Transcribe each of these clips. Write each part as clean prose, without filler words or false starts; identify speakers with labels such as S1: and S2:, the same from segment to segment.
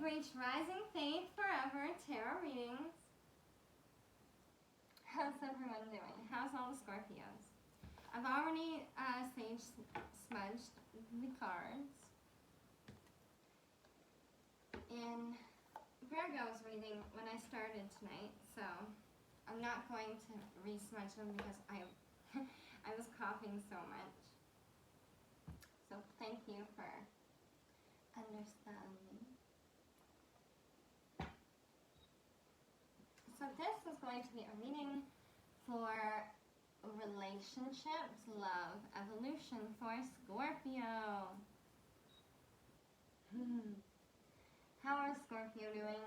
S1: you've reached Rising Faith Forever Tarot Readings. How's everyone doing? How's all the Scorpios? I've already sage smudged the cards. In Virgo's reading when I started tonight, so I'm not going to re-smudge them because I was coughing so much. So thank you for understanding. So this is going to be a reading for relationships, love, evolution for Scorpio. How are Scorpio doing?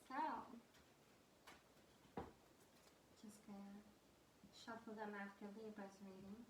S1: So, just gonna shuffle them after Libra's reading.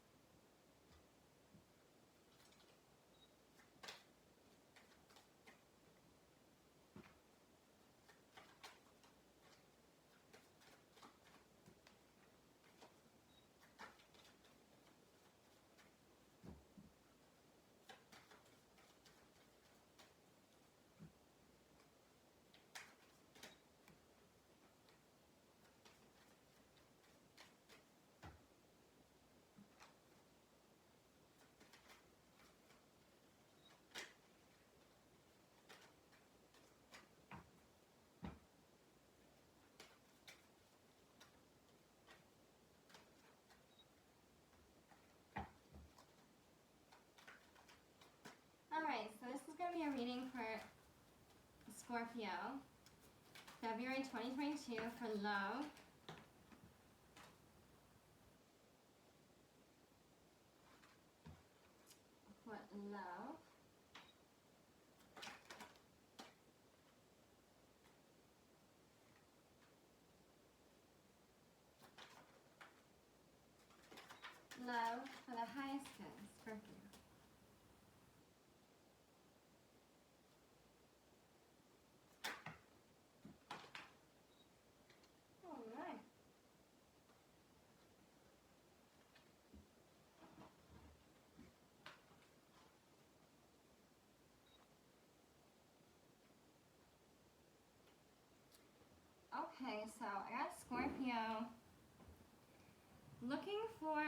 S1: Alright, so this is going to be a reading for Scorpio, February 2022 for love. What love? Love for the highest good, Scorpio. Alright. Okay, so I got Scorpio looking for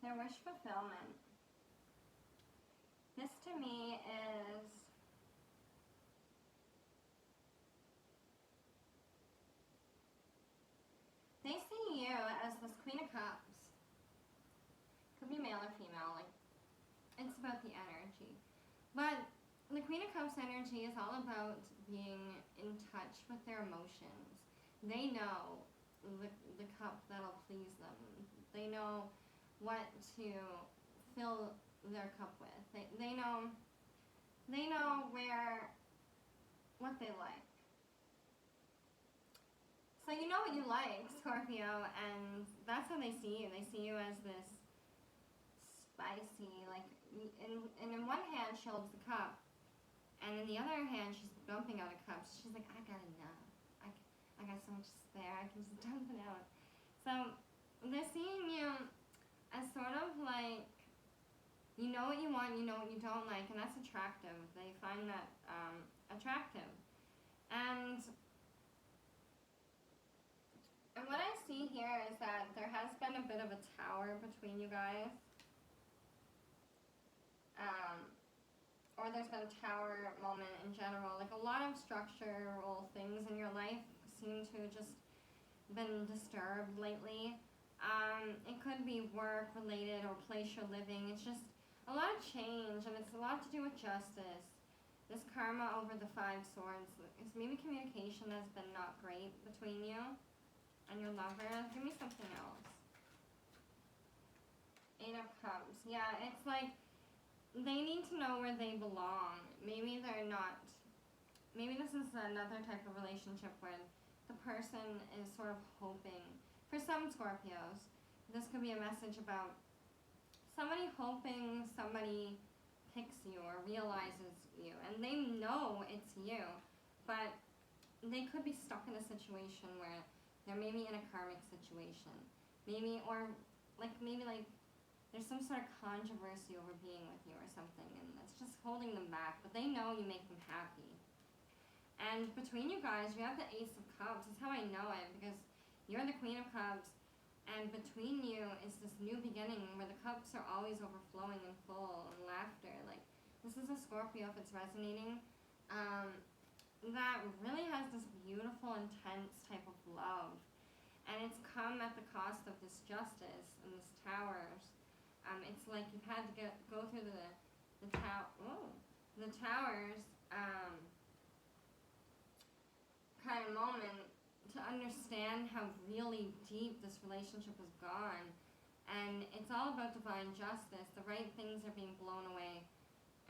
S1: their wish fulfillment. This to me is they see you as this Queen of Cups. Could be male or female, like it's about the energy. But the Queen of Cups energy is all about being in touch with their emotions. They know the cup that'll please them. They know what to fill their cup with. They know what they like. So you know what you like, Scorpio, and that's how they see you. They see you as this spicy, like, and in one hand she holds the cup, and in the other hand she's dumping out a cup. She's like, I got enough. I got so much spare, I can just dump it out. So they're seeing you as sort of like, you know what you want, you know what you don't like, and that's attractive. They find that attractive. And what I see here is that there has been a bit of a tower between you guys. Or there's been a tower moment in general. Like a lot of structural things in your life seem to have just been disturbed lately. It could be work related or place you're living. It's just a lot of change, and it's a lot to do with justice. This karma over the 5 swords. It's maybe communication that's been not great between you and your lover. Give me something else. 8 of Cups. Yeah, it's like they need to know where they belong. Maybe they're not. Maybe this is another type of relationship where the person is sort of hoping. For some Scorpios, this could be a message about somebody hoping somebody picks you or realizes you, and they know it's you, but they could be stuck in a situation where they're maybe in a karmic situation, maybe, or maybe there's some sort of controversy over being with you or something, and it's just holding them back, but they know you make them happy. And between you guys, you have the Ace of Cups. That's how I know it, because you're the Queen of Cups, and between you is this new beginning where the cups are always overflowing and full and laughter. Like, this is a Scorpio, if it's resonating, that really has this beautiful, intense type of love. And it's come at the cost of this justice and this towers. It's like you've had to go through the towers kind of moment to understand how really deep this relationship has gone. And it's all about divine justice. The right things are being blown away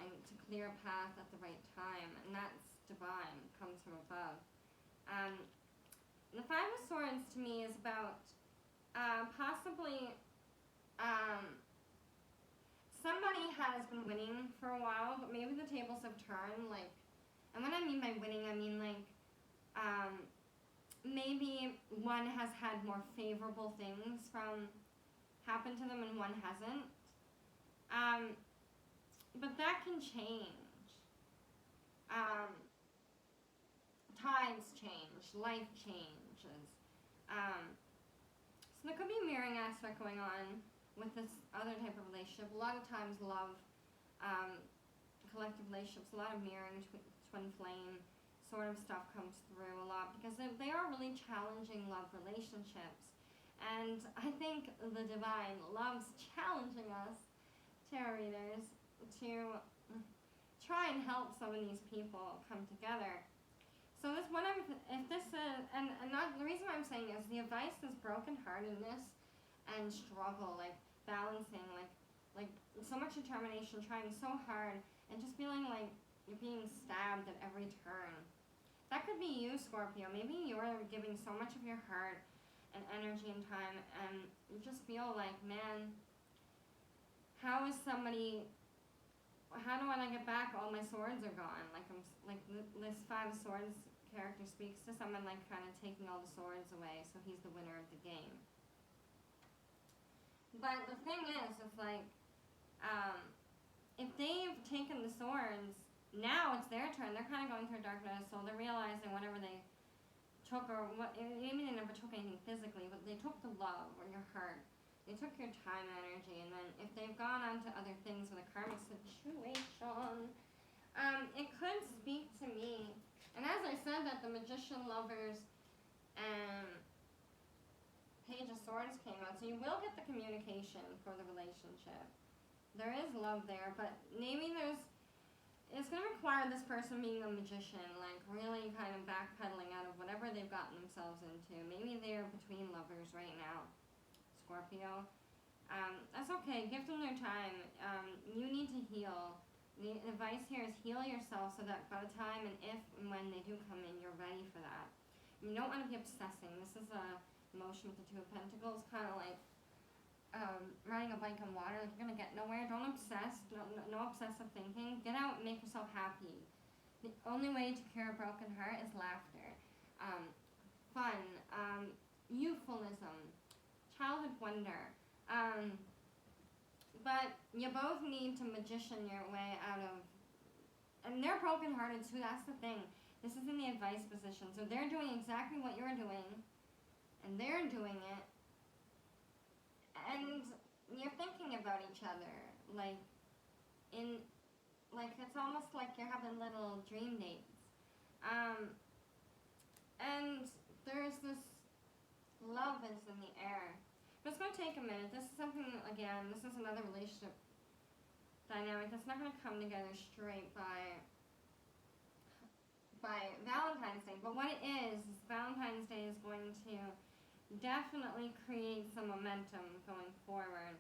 S1: and to clear a path at the right time. And that's divine, comes from above. The Five of Swords to me is about possibly somebody has been winning for a while, but maybe the tables have turned. And what I mean by winning, I mean maybe one has had more favorable things happen to them and one hasn't. But that can change. Times change, life changes. So there could be a mirroring aspect going on with this other type of relationship. A lot of times love, collective relationships, a lot of mirroring, twin flame sort of stuff comes through a lot, because they are really challenging love relationships. And I think the divine loves challenging us, tarot readers, to try and help some of these people come together. So the reason why I'm saying is the advice is brokenheartedness and struggle, like balancing, like so much determination, trying so hard, and just feeling like you're being stabbed at every turn. That could be you, Scorpio. Maybe you're giving so much of your heart and energy and time, and you just feel like, man, how do I get back? All my swords are gone. This Five of Swords character speaks to someone like kind of taking all the swords away, so he's the winner of the game. But the thing is, it's like, if they've taken the swords, now it's their turn. They're kind of going through a dark night of soul. They're realizing whatever they took, or maybe they never took anything physically, but they took the love or your heart. They took your time and energy, and then if they've gone on to other things with a karmic situation, it could speak to me. And as I said, that the Magician, Lovers, and Page of Swords came out, so you will get the communication for the relationship. There is love there, but maybe it's going to require this person being a magician, like really kind of backpedaling out of whatever they've gotten themselves into. Maybe they're between lovers right now, Scorpio. That's okay. Give them their time. You need to heal. The advice here is heal yourself so that by the time and if and when they do come in, you're ready for that. You don't want to be obsessing. This is a emotion with the Two of Pentacles, kind of like riding a bike on water. Like, you're going to get nowhere. Don't obsess. No obsessive thinking. Get out and make yourself happy. The only way to cure a broken heart is laughter. Fun. Youthfulism. Childhood wonder. But you both need to magician your way out of... And they're brokenhearted too, that's the thing. This is in the advice position. So they're doing exactly what you're doing. And they're doing it. And you're thinking about each other. It's almost like you're having little dream dates. And there's this love is in the air. But it's going to take a minute. This is something, again, this is another relationship dynamic that's not going to come together straight by Valentine's Day. But what it is Valentine's Day is going to definitely create some momentum going forward.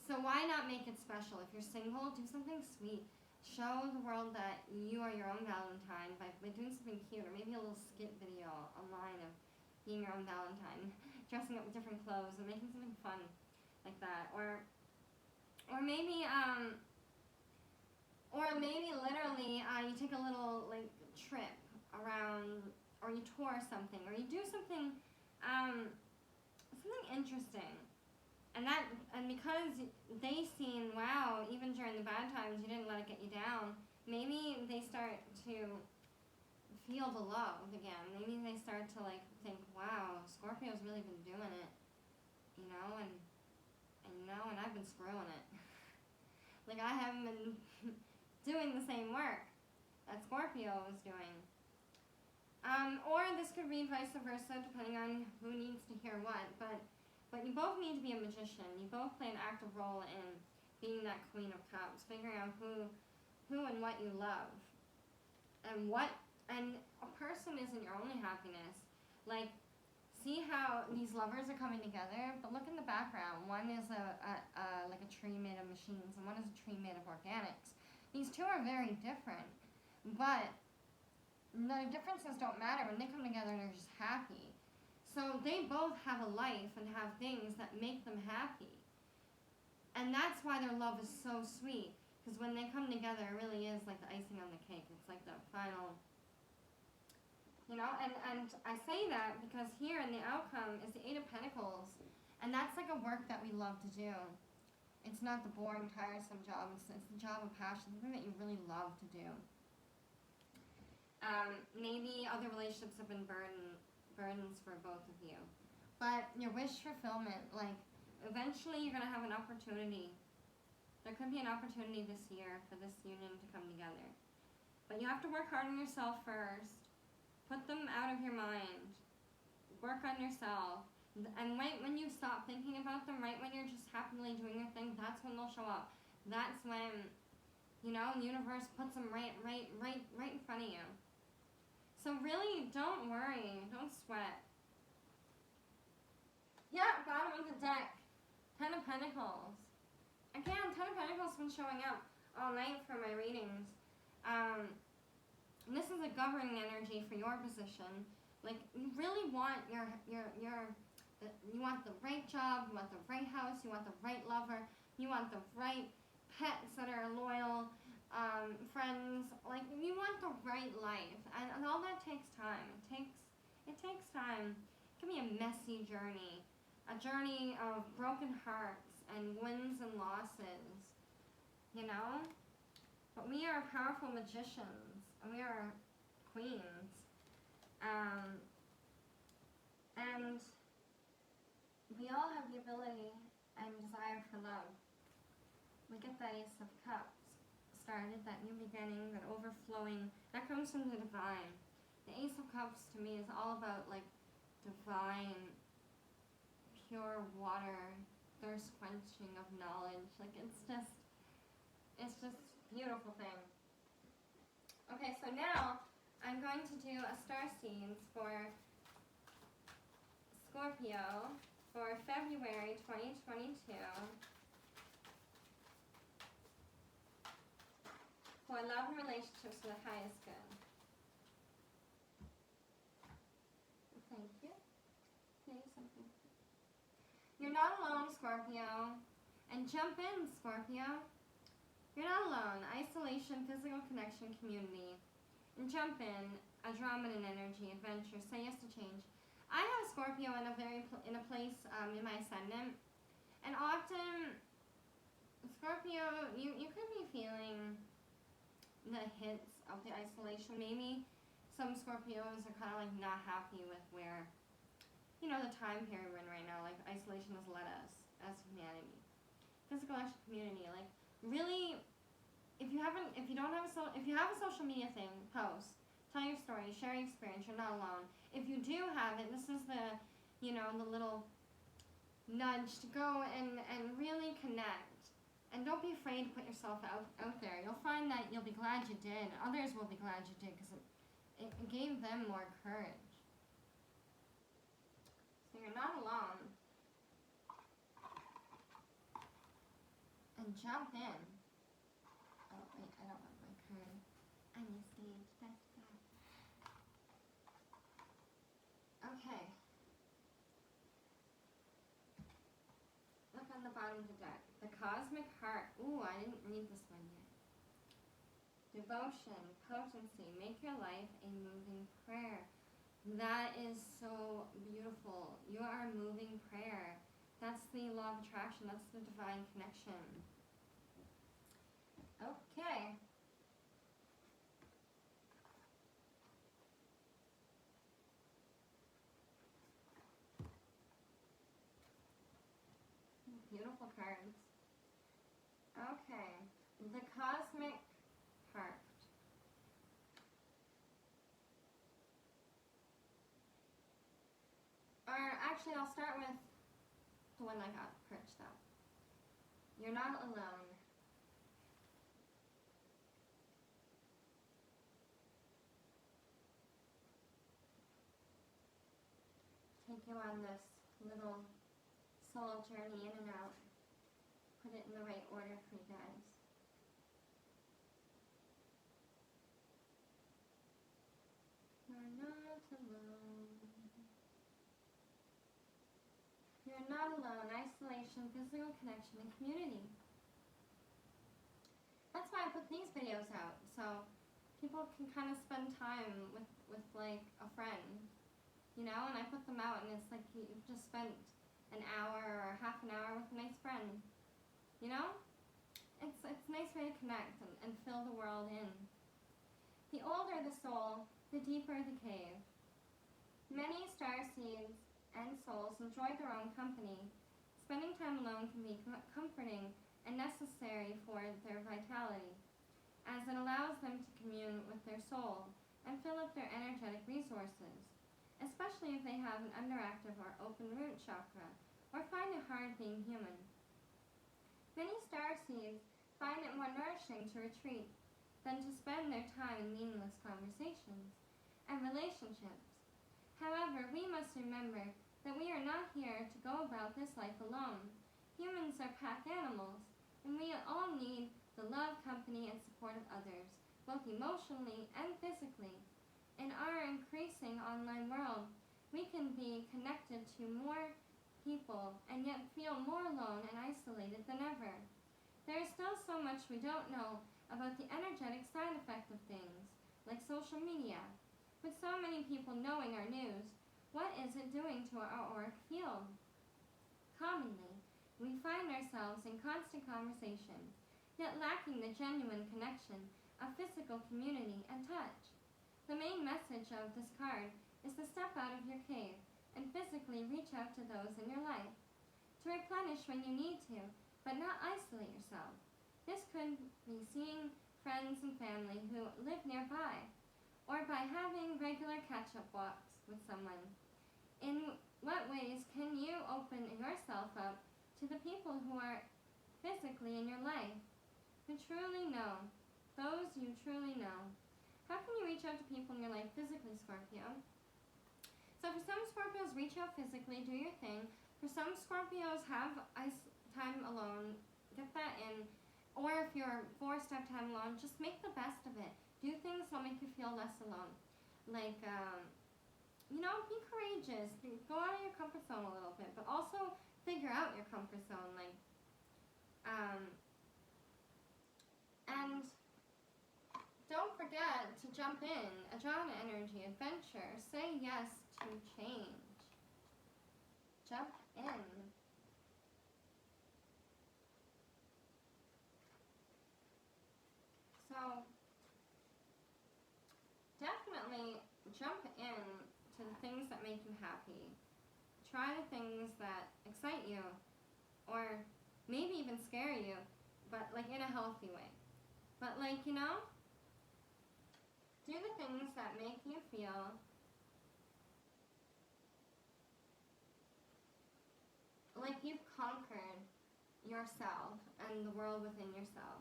S1: So why not make it special? If you're single, do something sweet. Show the world that you are your own Valentine by doing something cute, or maybe a little skit video online of being your own Valentine, dressing up with different clothes and making something fun like that. Or maybe Or maybe literally you take a little like trip around, or you tour something, or you do something, something interesting. And because they seen, wow, even during the bad times you didn't let it get you down, maybe they start to feel the love again. Maybe they start to like think, wow, Scorpio's really been doing it, you know, and I've been screwing it. Like I haven't been doing the same work that Scorpio is doing. Or this could read vice versa, depending on who needs to hear what. But you both need to be a magician. You both play an active role in being that Queen of Cups, figuring out who and what you love, and a person isn't your only happiness. Like, see how these lovers are coming together, but look in the background. One is like a tree made of machines, and one is a tree made of organics. These two are very different, but the differences don't matter. When they come together, they're just happy. So they both have a life and have things that make them happy. And that's why their love is so sweet. Because when they come together, it really is like the icing on the cake. It's like the final, you know? And I say that because here in the outcome is the Eight of Pentacles. And that's like a work that we love to do. It's not the boring, tiresome job. It's the job of passion, something that you really love to do. Maybe other relationships have been burdens for both of you. But your wish fulfillment, like, eventually you're going to have an opportunity. There could be an opportunity this year for this union to come together. But you have to work hard on yourself first. Put them out of your mind. Work on yourself. And right when you stop thinking about them, right when you're just happily doing your thing, that's when they'll show up. That's when, you know, the universe puts them right in front of you. So really, don't worry. Don't sweat. Yeah, bottom of the deck. Ten of Pentacles. Again, Ten of Pentacles has been showing up all night for my readings. This is a governing energy for your position. Like, you really want you want the right job, you want the right house, you want the right lover, you want the right pets that are loyal, friends. Like, you want the right life, and all that takes time. It takes time. It can be a messy journey, a journey of broken hearts and wins and losses, you know? But we are powerful magicians, and we are queens. And we all have the ability and desire for love. We get that Ace of Cups started, that new beginning, that overflowing, that comes from the divine. The Ace of Cups to me is all about like divine, pure water, thirst quenching of knowledge. Like it's just beautiful thing. Okay, so now I'm going to do a star seeds for Scorpio for February 2022 for love and relationships for the highest good. Thank you. Maybe something. You're not alone, Scorpio. And jump in, Scorpio. You're not alone. Isolation, physical connection, community. And jump in. Andromedan energy, adventure, say yes to change. I have Scorpio in a place in my ascendant, and often Scorpio, you could be feeling the hits of the isolation. Maybe some Scorpios are kind of like not happy with where, you know, the time period we're in right now. Like isolation has led us as humanity. Physical action, community, like really. If you have a social media thing, post. Tell your story, share your experience, you're not alone. If you do have it, this is the little nudge to go and really connect. And don't be afraid to put yourself out there. You'll find that you'll be glad you did. Others will be glad you did because it gave them more courage. So you're not alone. And jump in. Oh, wait, I don't have my card. I missed that's bad. Okay. Look on the bottom of the deck. The Cosmic Heart. Ooh, I didn't read this one yet. devotion, potency. Make your life a moving prayer. That is so beautiful. You are a moving prayer. That's the law of attraction. That's the divine connection. Okay. Beautiful cards. Okay. The Cosmic Heart. Or actually, I'll start with the one I got first, though. You're not alone. Take you on this little soul journey in and out. Put it in the right order for you guys. You're not alone. You're not alone. Isolation, physical connection, and community. That's why I put these videos out, so people can kind of spend time with like a friend, you know, and I put them out and it's like you've just spent an hour or half an hour with a nice friend, you know? It's a nice way to connect and fill the world in. The older the soul, the deeper the cave. Many starseeds and souls enjoy their own company. Spending time alone can be comforting and necessary for their vitality, as it allows them to commune with their soul and fill up their energetic resources, especially if they have an underactive or open root chakra or find it hard being human. Many starseeds find it more nourishing to retreat than to spend their time in meaningless conversations and relationships. However, we must remember that we are not here to go about this life alone. Humans are pack animals, and we all need the love, company, and support of others, both emotionally and physically. In our increasing online world, we can be connected to more people and yet feel more alone and isolated than ever. There is still so much we don't know about the energetic side effect of things, like social media. With so many people knowing our news, what is it doing to our auric field? Commonly, we find ourselves in constant conversation, yet lacking the genuine connection of physical community and touch. The main message of this card is to step out of your cave and physically reach out to those in your life, to replenish when you need to, but not isolate yourself. This could be seeing friends and family who live nearby, or by having regular catch-up walks with someone. In what ways can you open yourself up to the people who are physically in your life, who truly know, those you truly know? How can you reach out to people in your life physically, Scorpio? So for some Scorpios, reach out physically, do your thing. For some Scorpios, have time alone, get that in. Or if you're forced to have time alone, just make the best of it. Do things that'll make you feel less alone. Like, be courageous. Go out of your comfort zone a little bit, but also figure out your comfort zone. And don't forget to jump in. Ajana energy, adventure. Say yes to change. Jump in. So, definitely jump in to the things that make you happy. Try the things that excite you, or maybe even scare you, but like in a healthy way. But do the things that make you feel like you've conquered yourself and the world within yourself.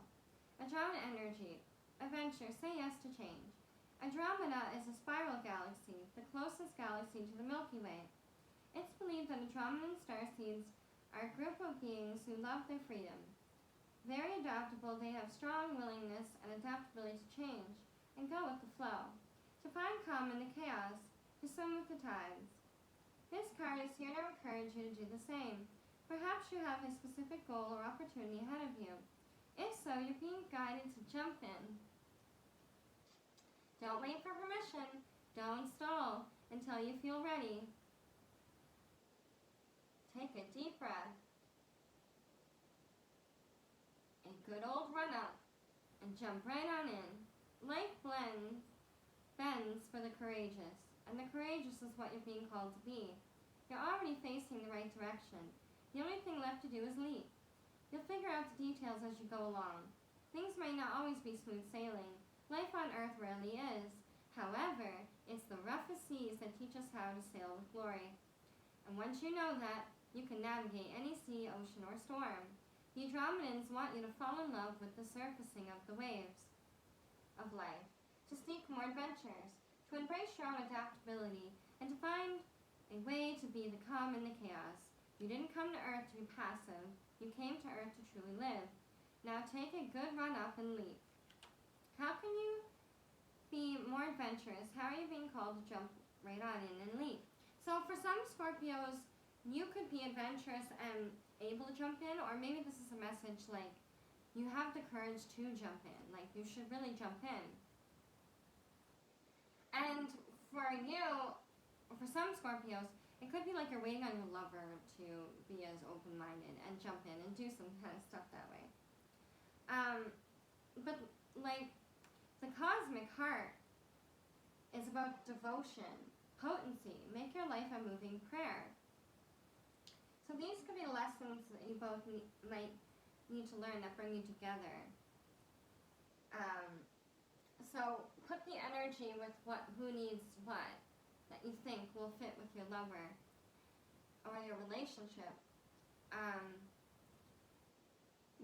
S1: Andromeda energy, adventure, say yes to change. Andromeda is a spiral galaxy, the closest galaxy to the Milky Way. It's believed that Andromedan starseeds are a group of beings who love their freedom. Very adaptable, they have strong willingness and adaptability to change and go with the flow, to find calm in the chaos, to swim with the tides. This card is here to encourage you to do the same. Perhaps you have a specific goal or opportunity ahead of you. If so, you're being guided to jump in. Don't wait for permission. Don't stall until you feel ready. Take a deep breath. A good old run up and jump right on in. Life bends for the courageous, and the courageous is what you're being called to be. You're already facing the right direction. The only thing left to do is leap. You'll figure out the details as you go along. Things may not always be smooth sailing. Life on earth rarely is. However, it's the roughest seas that teach us how to sail with glory. And once you know that, you can navigate any sea, ocean, or storm. The Andromedans want you to fall in love with the surfacing of the waves of life, to seek more adventures, to embrace your own adaptability, and to find a way to be the calm in the chaos. You didn't come to Earth to be passive. You came to Earth to truly live. Now take a good run up and leap. How can you be more adventurous? How are you being called to jump right on in and leap? So for some Scorpios, you could be adventurous and able to jump in, or maybe this is a message like you have the courage to jump in. Like you should really jump in. And for you, for some Scorpios, it could be like you're waiting on your lover to be as open-minded and jump in and do some kind of stuff that way. But like the cosmic heart is about devotion, potency, make your life a moving prayer. So these could be lessons that you both might need to learn that bring you together. So put the energy with who needs what that you think will fit with your lover or your relationship.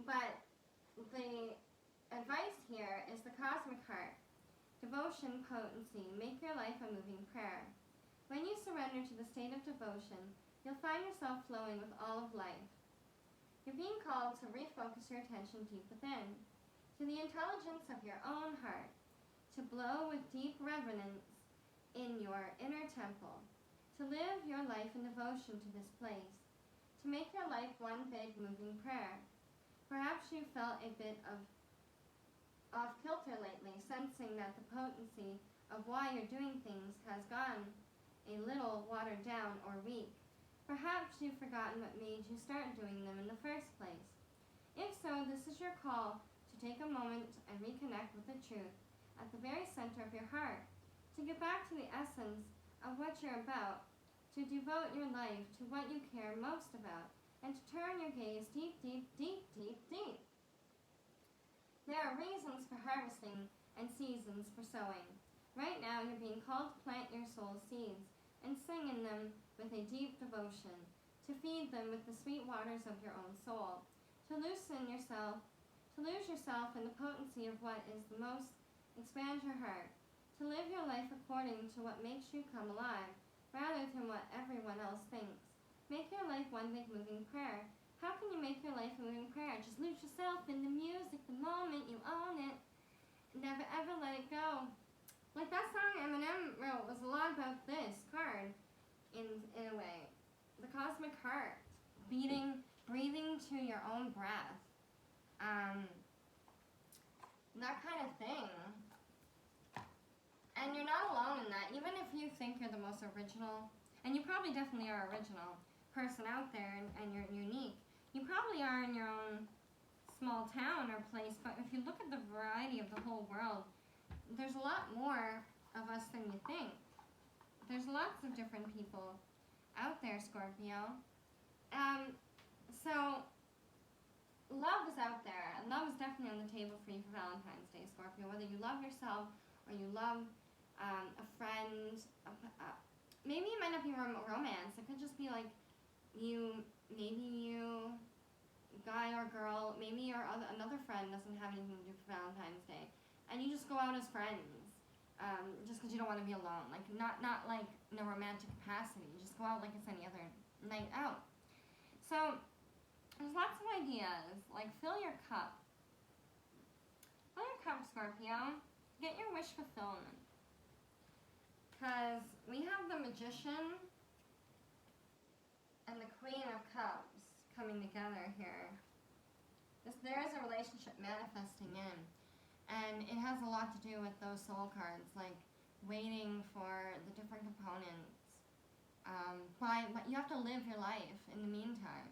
S1: But the advice here is the cosmic heart. Devotion, potency, make your life a moving prayer. When you surrender to the state of devotion, you'll find yourself flowing with all of life. You're being called to refocus your attention deep within, to the intelligence of your own heart, to blow with deep reverence in your inner temple, to live your life in devotion to this place, to make your life one big moving prayer. Perhaps you felt a bit of off kilter lately, sensing that the potency of why you're doing things has gone a little watered down or weak. Perhaps you've forgotten what made you start doing them in the first place. If so, this is your call to take a moment and reconnect with the truth at the very center of your heart, to get back to the essence of what you're about, to devote your life to what you care most about, and to turn your gaze deep, deep, deep, deep, deep. There are reasons for harvesting and seasons for sowing. Right now, you're being called to plant your soul's seeds and sing in them with a deep devotion, to feed them with the sweet waters of your own soul, to loosen yourself, to lose yourself in the potency of what is the most, expand your heart, to live your life according to what makes you come alive, rather than what everyone else thinks. Make your life one big moving prayer. How can you make your life a moving prayer? Just lose yourself in the music the moment you own it. Never ever let it go. Like that song Eminem wrote was a lot about this card in a way. The cosmic heart. Breathing to your own breath. That kind of thing. And you're not alone in that. Even if you think you're the most original, and you probably definitely are original person out there and you're unique, you probably are in your own small town or place, but if you look at the variety of the whole world, there's a lot more of us than you think. There's lots of different people out there, Scorpio. So, love is out there, and love is definitely on the table for you for Valentine's Day, Scorpio. Whether you love yourself or you love a friend, maybe it might not be romance. It could just be like maybe you, guy or girl, maybe your another friend doesn't have anything to do for Valentine's Day, and you just go out as friends, just because you don't want to be alone. Like not like in a romantic capacity. You just go out like it's any other night out. So there's lots of ideas. Like fill your cup. Fill your cup, Scorpio. Get your wish fulfillment. Because we have the Magician and the Queen of Cups coming together here. There is a relationship manifesting in. And it has a lot to do with those soul cards, like waiting for the different components. But you have to live your life in the meantime.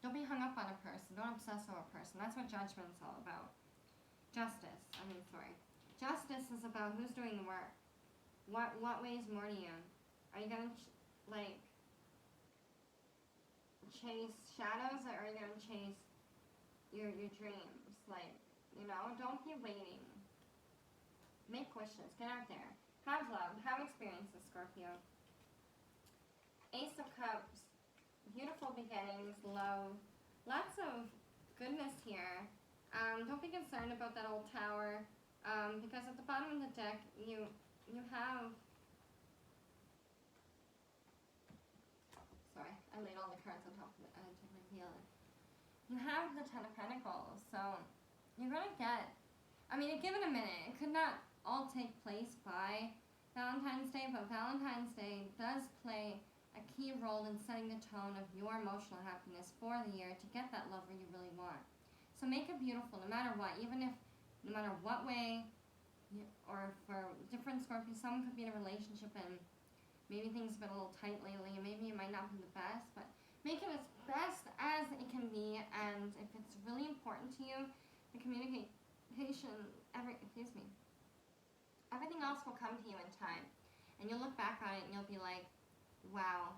S1: Don't be hung up on a person. Don't obsess over a person. That's what judgment's all about. Justice is about who's doing the work. What weighs more to you? Are you gonna chase shadows, or are you gonna chase your dreams? Don't be waiting. Make wishes. Get out there. Have love. Have experiences, Scorpio. Ace of Cups. Beautiful beginnings. Love. Lots of goodness here. Don't be concerned about that old tower, because at the bottom of the deck you have. Sorry, I laid all the cards on top of it. I had to reveal it. You have the Ten of Pentacles, so you're gonna get. Give it a minute. It could not all take place by Valentine's Day, but Valentine's Day does play a key role in setting the tone of your emotional happiness for the year to get that lover you really want. So make it beautiful, no matter what. No matter what way, or for different Scorpios, someone could be in a relationship and maybe things have been a little tight lately, and maybe it might not be the best, but make it as best as it can be. And if it's really important to you, the communication, everything else will come to you in time. And you'll look back on it and you'll be like, wow,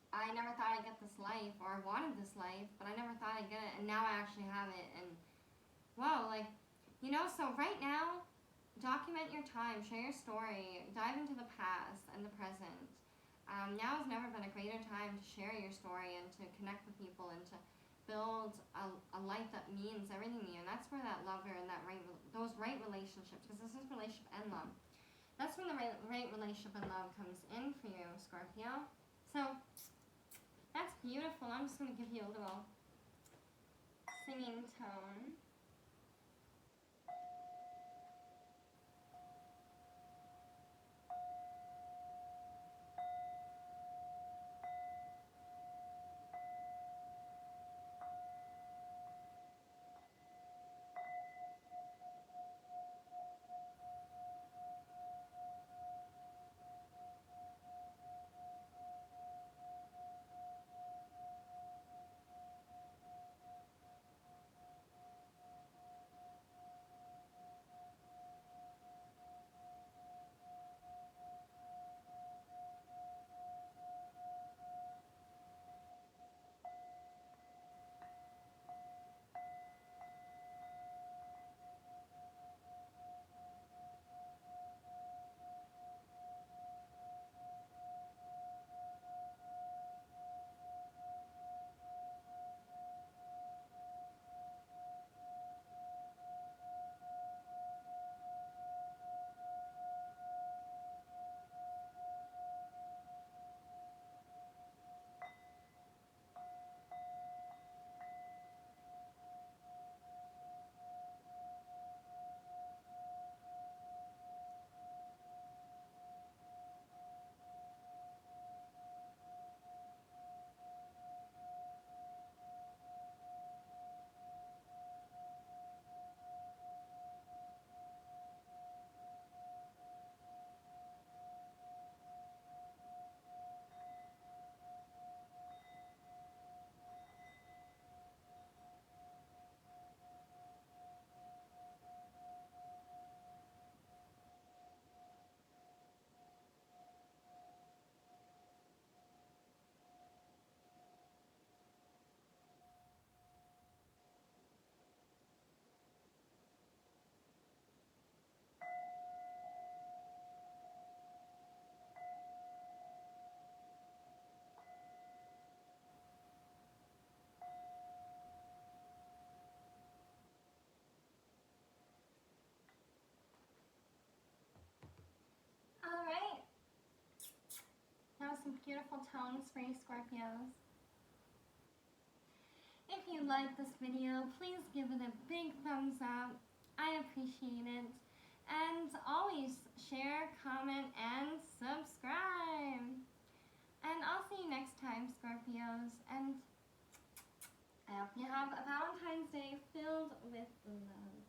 S1: I never thought I'd get this life, or I wanted this life, but I never thought I'd get it, and now I actually have it. And wow, so right now, document your time, share your story, dive into the past and the present. Now has never been a greater time to share your story and to connect with people and to build a life that means everything to you. And that's where that lover and those right relationships, because this is relationship and love. That's when the right relationship and love comes in for you, Scorpio. So that's beautiful. I'm just going to give you a little singing tone. Alright. That was some beautiful tones for you, Scorpios. If you like this video, please give it a big thumbs up. I appreciate it. And always share, comment, and subscribe. And I'll see you next time, Scorpios. And I hope you have a Valentine's Day filled with love.